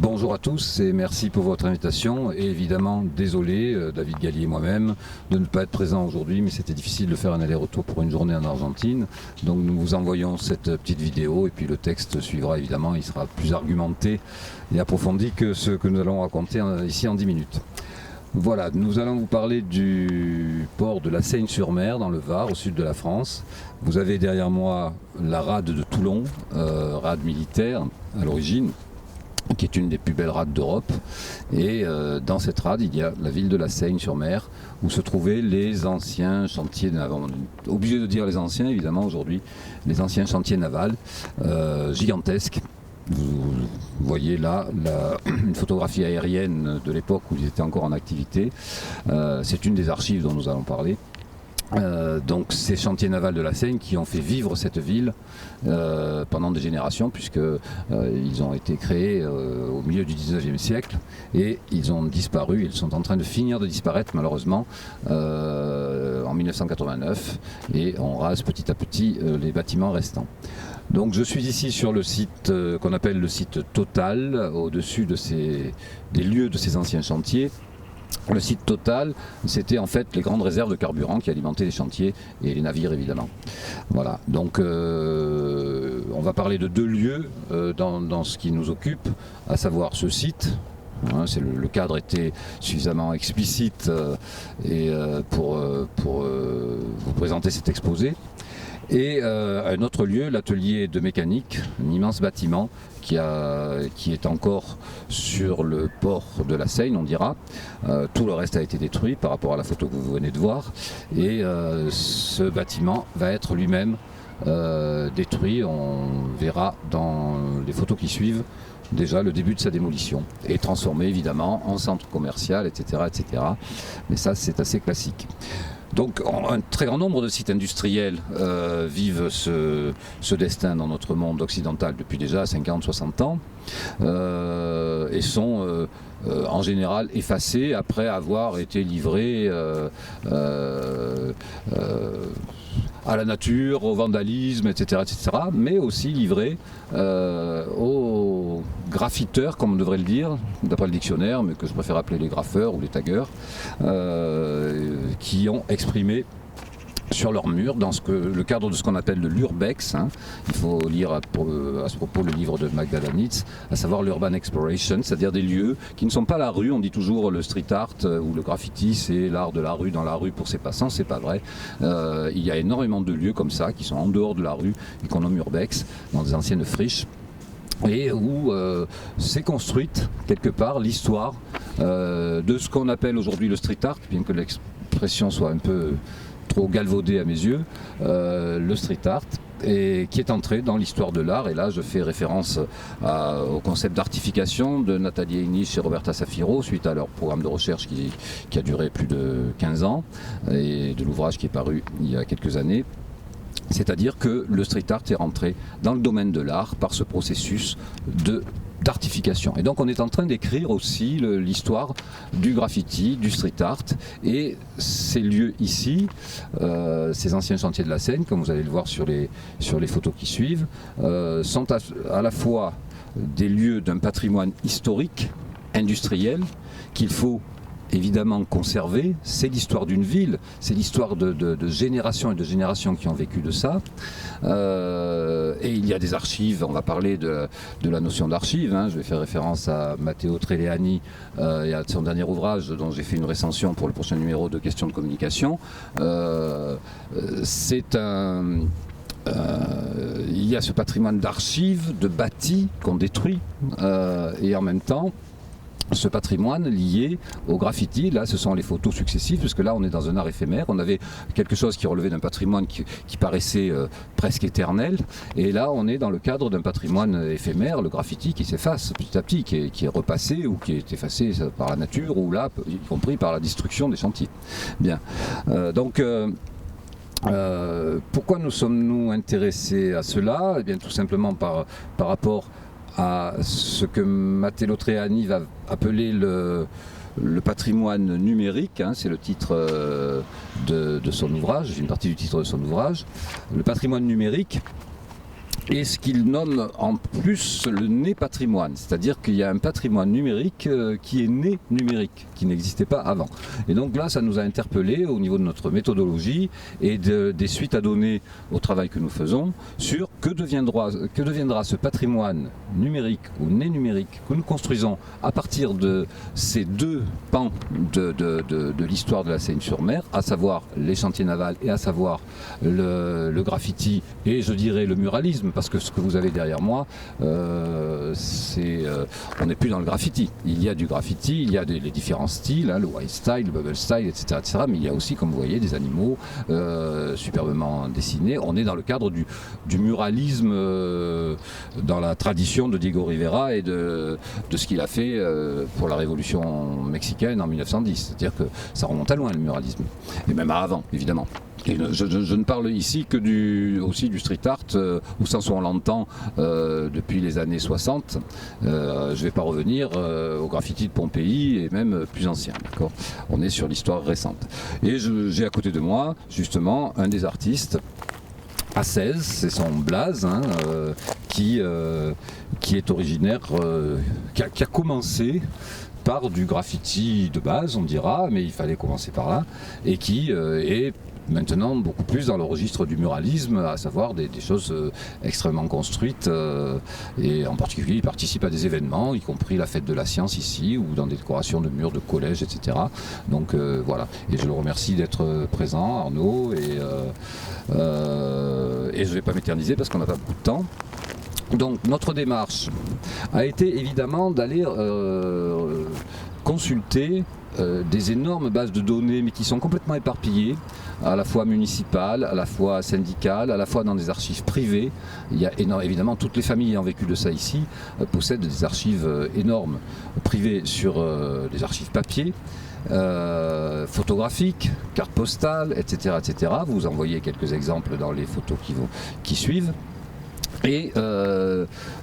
Bonjour à tous et merci pour votre invitation et évidemment désolé David Gallier et moi-même de ne pas être présents aujourd'hui, mais c'était difficile de faire un aller-retour pour une journée en Argentine, donc nous vous envoyons cette petite vidéo et puis le texte suivra évidemment, il sera plus argumenté et approfondi que ce que nous allons raconter ici en 10 minutes. Voilà, nous allons vous parler du port de la Seigne-sur-Mer dans le Var, au sud de la France. Vous avez derrière moi la rade de Toulon, rade militaire à l'origine, qui est une des plus belles rades d'Europe. Et dans cette rade, il y a la ville de la Seigne-sur-Mer, où se trouvaient les anciens chantiers navals. Obligé de dire les anciens, évidemment, aujourd'hui, les anciens chantiers navals, gigantesques. Vous voyez là une photographie aérienne de l'époque où ils étaient encore en activité. C'est une des archives dont nous allons parler. Donc ces chantiers navals de la Seigne qui ont fait vivre cette ville pendant des générations, puisque ils ont été créés au milieu du 19e siècle et ils ont disparu, ils sont en train de finir de disparaître malheureusement en 1989, et on rase petit à petit les bâtiments restants. Donc je suis ici sur le site qu'on appelle le site Total, au-dessus des lieux de ces anciens chantiers. Le site Total, c'était en fait les grandes réserves de carburant qui alimentaient les chantiers et les navires évidemment. Voilà, donc on va parler de deux lieux dans ce qui nous occupe, à savoir ce site. Le cadre était suffisamment explicite pour vous présenter cet exposé. Et un autre lieu, l'atelier de mécanique, un immense bâtiment qui est encore sur le port de la Seigne, on dira. Tout le reste a été détruit par rapport à la photo que vous venez de voir. Et ce bâtiment va être lui-même détruit. On verra dans les photos qui suivent déjà le début de sa démolition et transformé évidemment en centre commercial, etc., etc. Mais ça, c'est assez classique. Donc un très grand nombre de sites industriels vivent ce destin dans notre monde occidental depuis déjà 50-60 ans et sont en général effacés après avoir été livrés à la nature, au vandalisme, etc., etc., mais aussi livrés aux graffiteurs, comme on devrait le dire, d'après le dictionnaire, mais que je préfère appeler les graffeurs ou les taggeurs, qui ont exprimé sur leur mur, dans le cadre de ce qu'on appelle l'urbex. Il faut lire à ce propos le livre de Magda Lanitz, à savoir l'urban exploration, c'est-à-dire des lieux qui ne sont pas la rue. On dit toujours le street art ou le graffiti, c'est l'art de la rue dans la rue pour ses passants, c'est pas vrai. Il y a énormément de lieux comme ça qui sont en dehors de la rue et qu'on nomme urbex, dans des anciennes friches, et où s'est construite quelque part l'histoire de ce qu'on appelle aujourd'hui le street art, bien que l'expression soit un peu trop galvaudé à mes yeux, le street art, et qui est entré dans l'histoire de l'art. Et là je fais référence au concept d'artification de Nathalie Eynisch et Roberta Safiro suite à leur programme de recherche qui a duré plus de 15 ans, et de l'ouvrage qui est paru il y a quelques années. C'est-à-dire que le street art est rentré dans le domaine de l'art par ce processus d'artification. Et donc on est en train d'écrire aussi l'histoire du graffiti, du street art, et ces lieux ici, ces anciens chantiers de la Seigne, comme vous allez le voir sur les photos qui suivent, sont à la fois des lieux d'un patrimoine historique, industriel, qu'il faut évidemment conserver. C'est l'histoire d'une ville, c'est l'histoire de générations et de générations qui ont vécu de ça. Et il y a des archives, on va parler de la notion d'archive, je vais faire référence à Matteo Treleani et à son dernier ouvrage dont j'ai fait une recension pour le prochain numéro de Questions de communication. Il y a ce patrimoine d'archives, de bâtis qu'on détruit, et en même temps ce patrimoine lié au graffiti. Là ce sont les photos successives, puisque là on est dans un art éphémère. On avait quelque chose qui relevait d'un patrimoine qui paraissait presque éternel, et là on est dans le cadre d'un patrimoine éphémère, le graffiti qui s'efface petit à petit, qui est repassé ou qui est effacé par la nature, ou là y compris par la destruction des chantiers. Bien, pourquoi nous sommes-nous intéressés à cela? Eh bien tout simplement par rapport à ce que Matteo Treleani va appeler le patrimoine numérique, c'est le titre de son ouvrage, une partie du titre de son ouvrage. Le patrimoine numérique et ce qu'il nomme en plus le né patrimoine, c'est-à-dire qu'il y a un patrimoine numérique qui est né numérique, qui n'existait pas avant. Et donc là, ça nous a interpellés au niveau de notre méthodologie et des suites à donner au travail que nous faisons sur que deviendra ce patrimoine numérique ou né numérique que nous construisons à partir de ces deux pans de l'histoire de la Seine-sur-Mer, à savoir les chantiers navals et à savoir le graffiti et je dirais le muralisme, parce que ce que vous avez derrière moi, on n'est plus dans le graffiti. Il y a du graffiti, il y a les différents styles, hein, le white style, le bubble style, etc., etc. Mais il y a aussi, comme vous voyez, des animaux superbement dessinés. On est dans le cadre du muralisme dans la tradition de Diego Rivera et de ce qu'il a fait pour la révolution mexicaine en 1910. C'est-à-dire que ça remonte à loin, le muralisme. Et même avant, évidemment. Et je ne parle ici que aussi du street art, au sens où on l'entend depuis les années 60. Je ne vais pas revenir au graffiti de Pompéi et même plus ancien. On est sur l'histoire récente. Et j'ai à côté de moi, justement, un des artistes, A16, c'est son blaze, hein, qui est originaire, qui a commencé par du graffiti de base, on dira, mais il fallait commencer par là, et qui est maintenant beaucoup plus dans le registre du muralisme, à savoir des choses extrêmement construites, et en particulier il participe à des événements, y compris la fête de la science ici, ou dans des décorations de murs de collèges, etc. Donc voilà, et je le remercie d'être présent, Arnaud, et je ne vais pas m'éterniser parce qu'on n'a pas beaucoup de temps. Donc notre démarche a été évidemment d'aller consulter des énormes bases de données, mais qui sont complètement éparpillées, à la fois municipales, à la fois syndicales, à la fois dans des archives privées. Il y a évidemment, toutes les familles ayant vécu de ça ici possèdent des archives énormes privées sur des archives papier, photographiques, cartes postales, etc., etc. Vous en voyez quelques exemples dans les photos qui suivent. Et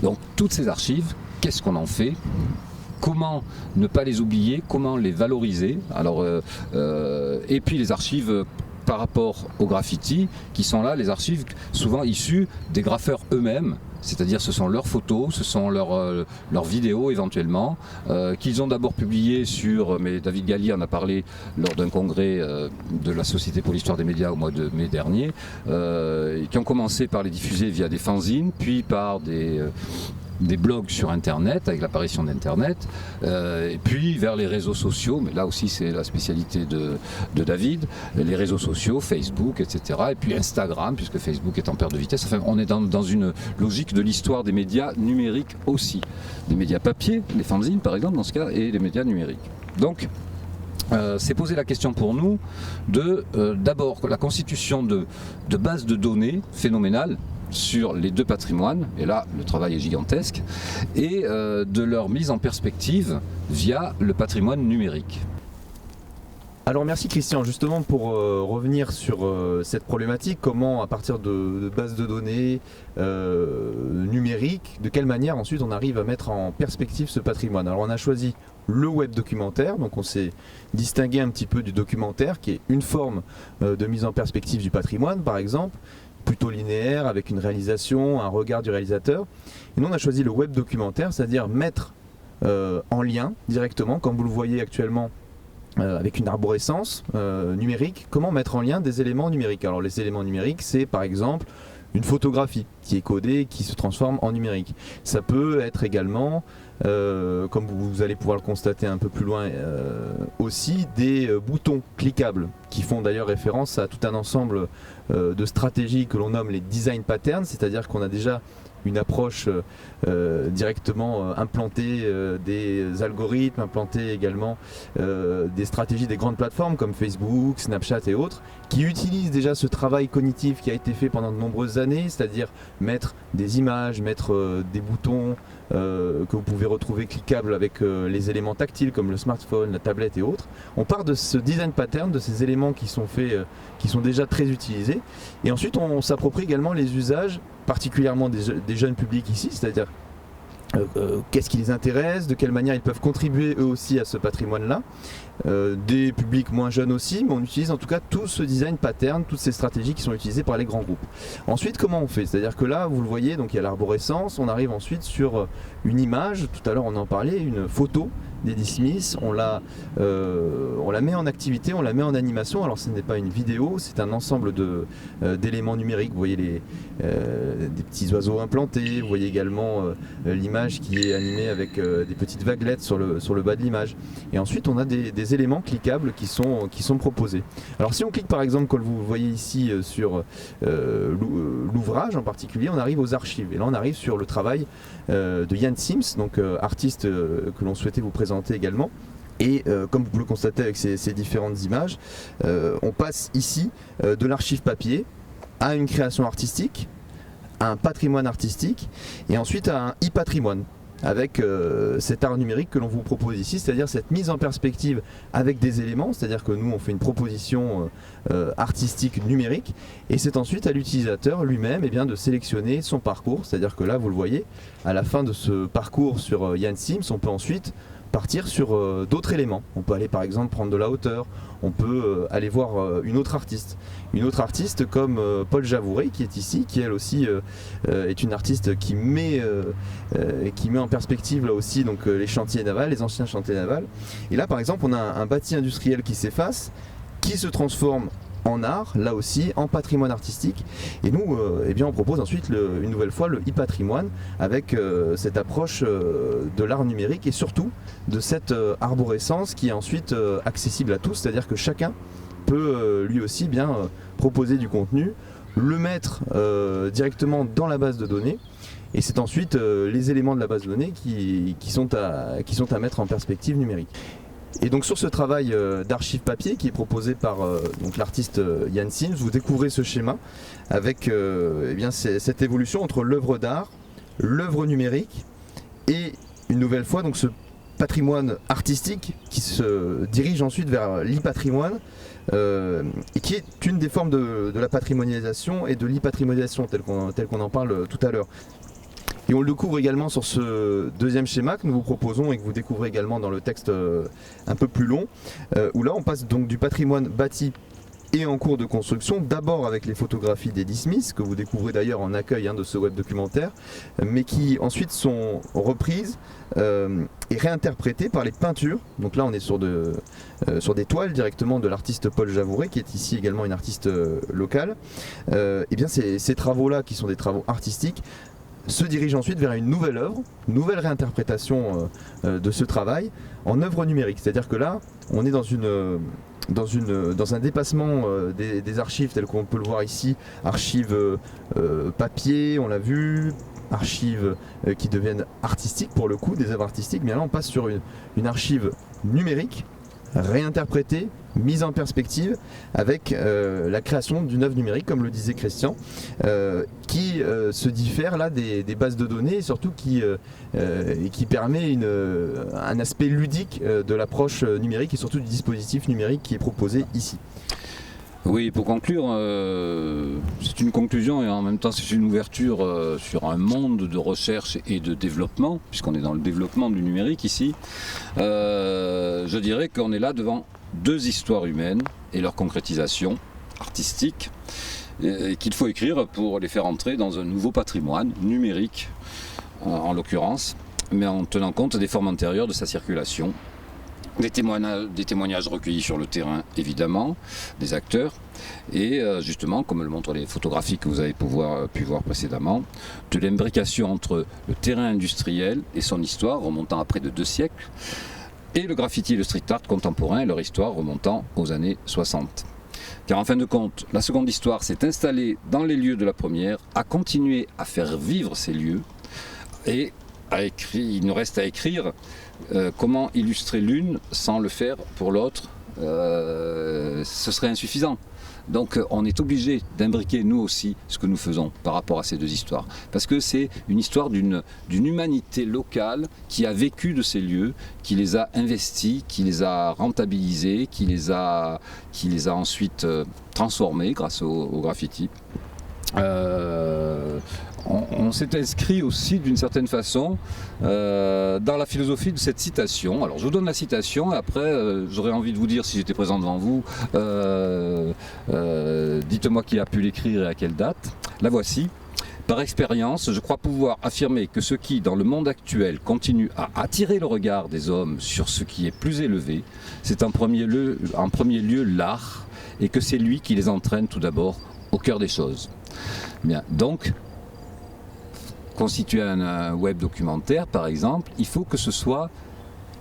donc toutes ces archives, qu'est-ce qu'on en fait ? Comment ne pas les oublier, comment les valoriser. Alors, et puis les archives par rapport au graffiti, qui sont là, les archives souvent issues des graffeurs eux-mêmes, c'est-à-dire ce sont leurs photos, ce sont leurs vidéos éventuellement, qu'ils ont d'abord publiées sur, mais David Galli en a parlé lors d'un congrès de la Société pour l'Histoire des médias au mois de mai dernier, qui ont commencé par les diffuser via des fanzines, puis par des blogs sur internet, avec l'apparition d'internet, et puis vers les réseaux sociaux, mais là aussi c'est la spécialité de David, les réseaux sociaux, Facebook, etc., et puis Instagram, puisque Facebook est en perte de vitesse. Enfin, on est dans une logique de l'histoire des médias numériques aussi, des médias papier, les fanzines par exemple dans ce cas, et les médias numériques. Donc c'est poser la question pour nous de d'abord la constitution de bases de données phénoménales sur les deux patrimoines, et là le travail est gigantesque, et de leur mise en perspective via le patrimoine numérique. Alors merci Christian, justement pour revenir sur cette problématique, comment à partir de bases de données numériques, de quelle manière ensuite on arrive à mettre en perspective ce patrimoine. Alors on a choisi le web documentaire, donc on s'est distingué un petit peu du documentaire qui est une forme de mise en perspective du patrimoine par exemple, plutôt linéaire avec une réalisation, un regard du réalisateur. Et nous on a choisi le web documentaire, c'est-à-dire mettre en lien directement, comme vous le voyez actuellement avec une arborescence numérique, comment mettre en lien des éléments numériques. Alors les éléments numériques, c'est par exemple une photographie qui est codée, qui se transforme en numérique. Ça peut être également, comme vous allez pouvoir le constater un peu plus loin aussi, des boutons cliquables qui font d'ailleurs référence à tout un ensemble de stratégies que l'on nomme les design patterns, c'est-à-dire qu'on a déjà une approche directement implantée des algorithmes, implantée également des stratégies des grandes plateformes comme Facebook, Snapchat et autres, qui utilisent déjà ce travail cognitif qui a été fait pendant de nombreuses années, c'est-à-dire mettre des images, mettre des boutons que vous pouvez retrouver cliquables avec les éléments tactiles comme le smartphone, la tablette et autres. On part de ce design pattern, de ces éléments qui sont faits, qui sont déjà très utilisés, et ensuite on s'approprie également les usages particulièrement des jeunes publics ici, c'est-à-dire qu'est-ce qui les intéresse, de quelle manière ils peuvent contribuer eux aussi à ce patrimoine-là. Des publics moins jeunes aussi, mais on utilise en tout cas tout ce design pattern, toutes ces stratégies qui sont utilisées par les grands groupes. Ensuite, comment on fait? C'est-à-dire que là, vous le voyez, donc il y a l'arborescence, on arrive ensuite sur une image, tout à l'heure on en parlait, une photo d'Eddie Smith, on la met en activité, on la met en animation. Alors ce n'est pas une vidéo, c'est un ensemble d'éléments numériques. Vous voyez des petits oiseaux implantés, vous voyez également l'image qui est animée avec des petites vaguelettes sur le bas de l'image. Et ensuite on a des éléments cliquables qui sont proposés. Alors si on clique par exemple, comme vous voyez ici sur l'ouvrage en particulier, on arrive aux archives. Et là on arrive sur le travail de Jan Sims, donc artiste que l'on souhaitait vous présenter également. Et comme vous pouvez le constater avec ces différentes images, on passe ici de l'archive papier à une création artistique, à un patrimoine artistique et ensuite à un e-patrimoine avec cet art numérique que l'on vous propose ici, c'est-à-dire cette mise en perspective avec des éléments, c'est-à-dire que nous on fait une proposition artistique numérique et c'est ensuite à l'utilisateur lui-même de sélectionner son parcours, c'est-à-dire que là vous le voyez, à la fin de ce parcours sur Jan Sims, on peut ensuite partir sur d'autres éléments. On peut aller par exemple prendre de la hauteur, on peut aller voir une autre artiste comme Paul Javouret qui est ici, qui elle aussi est une artiste qui met en perspective là aussi donc les chantiers navals, les anciens chantiers navals. Et là par exemple on a un bâti industriel qui s'efface, qui se transforme en art, là aussi en patrimoine artistique, et nous on propose ensuite une nouvelle fois le e-patrimoine avec cette approche de l'art numérique et surtout de cette arborescence qui est ensuite accessible à tous, c'est-à-dire que chacun peut lui aussi proposer du contenu, le mettre directement dans la base de données. Et c'est ensuite les éléments de la base de données qui sont à mettre en perspective numérique. Et donc sur ce travail d'archive papier qui est proposé par l'artiste Jan Sims, vous découvrez ce schéma avec cette évolution entre l'œuvre d'art, l'œuvre numérique et une nouvelle fois donc ce patrimoine artistique qui se dirige ensuite vers l'e-patrimoine et qui est une des formes de la patrimonialisation et de l'e-patrimonialisation tel qu'on en parle tout à l'heure. Et on le découvre également sur ce deuxième schéma que nous vous proposons et que vous découvrez également dans le texte un peu plus long, où là on passe donc du patrimoine bâti et en cours de construction, d'abord avec les photographies d'Eddie Smith, que vous découvrez d'ailleurs en accueil de ce web documentaire, mais qui ensuite sont reprises et réinterprétées par les peintures. Donc là on est sur des toiles directement de l'artiste Paul Javouret, qui est ici également une artiste locale. Ces travaux-là, qui sont des travaux artistiques, se dirige ensuite vers une nouvelle œuvre, nouvelle réinterprétation de ce travail en œuvre numérique. C'est-à-dire que là, on est dans un dépassement des archives telles qu'on peut le voir ici, archives papier, on l'a vu, archives qui deviennent artistiques pour le coup, des œuvres artistiques, mais là on passe sur une archive numérique, réinterprétée, mise en perspective avec la création d'une œuvre numérique, comme le disait Christian, qui se diffère là des bases de données et surtout qui permet un aspect ludique de l'approche numérique et surtout du dispositif numérique qui est proposé ici. Oui, pour conclure, c'est une conclusion et en même temps c'est une ouverture sur un monde de recherche et de développement, puisqu'on est dans le développement du numérique ici. Je dirais qu'on est là devant deux histoires humaines et leur concrétisation artistique, et qu'il faut écrire pour les faire entrer dans un nouveau patrimoine numérique, en l'occurrence, mais en tenant compte des formes antérieures de sa circulation. Des témoignages recueillis sur le terrain, évidemment, des acteurs, et justement, comme le montrent les photographies que vous avez pu voir précédemment, de l'imbrication entre le terrain industriel et son histoire remontant à près de 2 siècles, et le graffiti et le street art contemporain et leur histoire remontant aux années 60. Car en fin de compte, la seconde histoire s'est installée dans les lieux de la première, a continué à faire vivre ces lieux, et il nous reste à écrire comment illustrer l'une sans le faire pour l'autre, ce serait insuffisant. Donc on est obligé d'imbriquer nous aussi ce que nous faisons par rapport à ces deux histoires. Parce que c'est une histoire d'une humanité locale qui a vécu de ces lieux, qui les a investis, qui les a rentabilisés, qui les a ensuite transformés grâce au graffiti. on s'est inscrit aussi d'une certaine façon dans la philosophie de cette citation. Alors je vous donne la citation, après j'aurais envie de vous dire, si j'étais présent devant vous, dites-moi qui a pu l'écrire et à quelle date. La voici. Par expérience, je crois pouvoir affirmer que ce qui, dans le monde actuel, continue à attirer le regard des hommes sur ce qui est plus élevé, c'est en premier lieu l'art, et que c'est lui qui les entraîne tout d'abord au cœur des choses. Bien, donc, constituer un web documentaire, par exemple, il faut que ce soit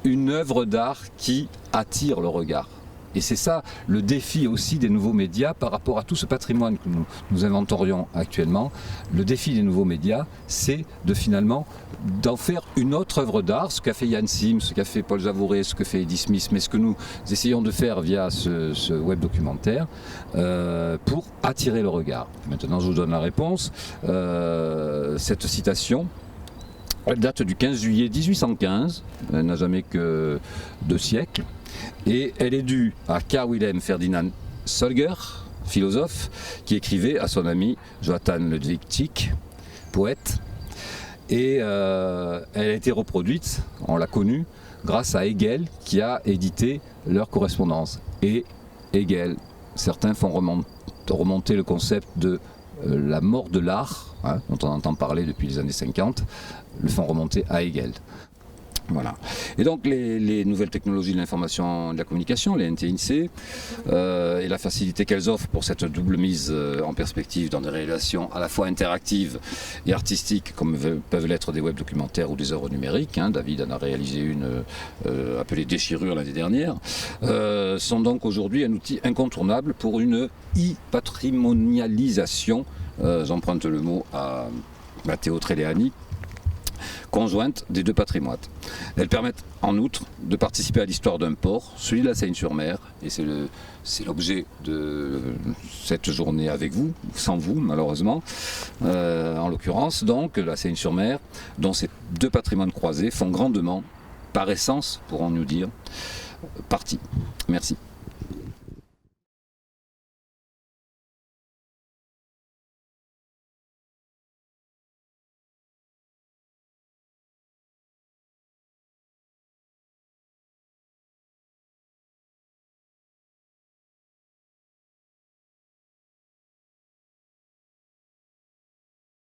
une œuvre d'art qui attire le regard. Et c'est ça le défi aussi des nouveaux médias par rapport à tout ce patrimoine que nous inventorions actuellement. Le défi des nouveaux médias, c'est de finalement d'en faire une autre œuvre d'art, ce qu'a fait Yann Sim, ce qu'a fait Paul Javouret, ce que fait Eddie Smith, mais ce que nous essayons de faire via ce web documentaire pour attirer le regard. Maintenant, je vous donne la réponse. Cette citation, elle date du 15 juillet 1815, elle n'a jamais que 2 siècles. Et elle est due à Carl Wilhelm Ferdinand Solger, philosophe, qui écrivait à son ami Johann Ludwig Tieck, poète. Et elle a été reproduite, on l'a connue, grâce à Hegel, qui a édité leur correspondance. Et Hegel, certains font remonter le concept de la mort de l'art, hein, dont on entend parler depuis les années 50, le font remonter à Hegel. Voilà. Et donc les nouvelles technologies de l'information et de la communication, les NTIC, et la facilité qu'elles offrent pour cette double mise en perspective dans des réalisations à la fois interactives et artistiques, comme peuvent l'être des web documentaires ou des œuvres numériques. Hein. David en a réalisé une appelée Déchirure l'année dernière, sont donc aujourd'hui un outil incontournable pour une e-patrimonialisation, j'emprunte le mot à Matteo Treleani, conjointe des deux patrimoines. Elles permettent en outre de participer à l'histoire d'un port, celui de la Seine-sur-Mer, et c'est l'objet de cette journée avec vous, sans vous malheureusement, en l'occurrence donc la Seine-sur-Mer, dont ces deux patrimoines croisés font grandement, par essence pourrons-nous dire, partie. Merci.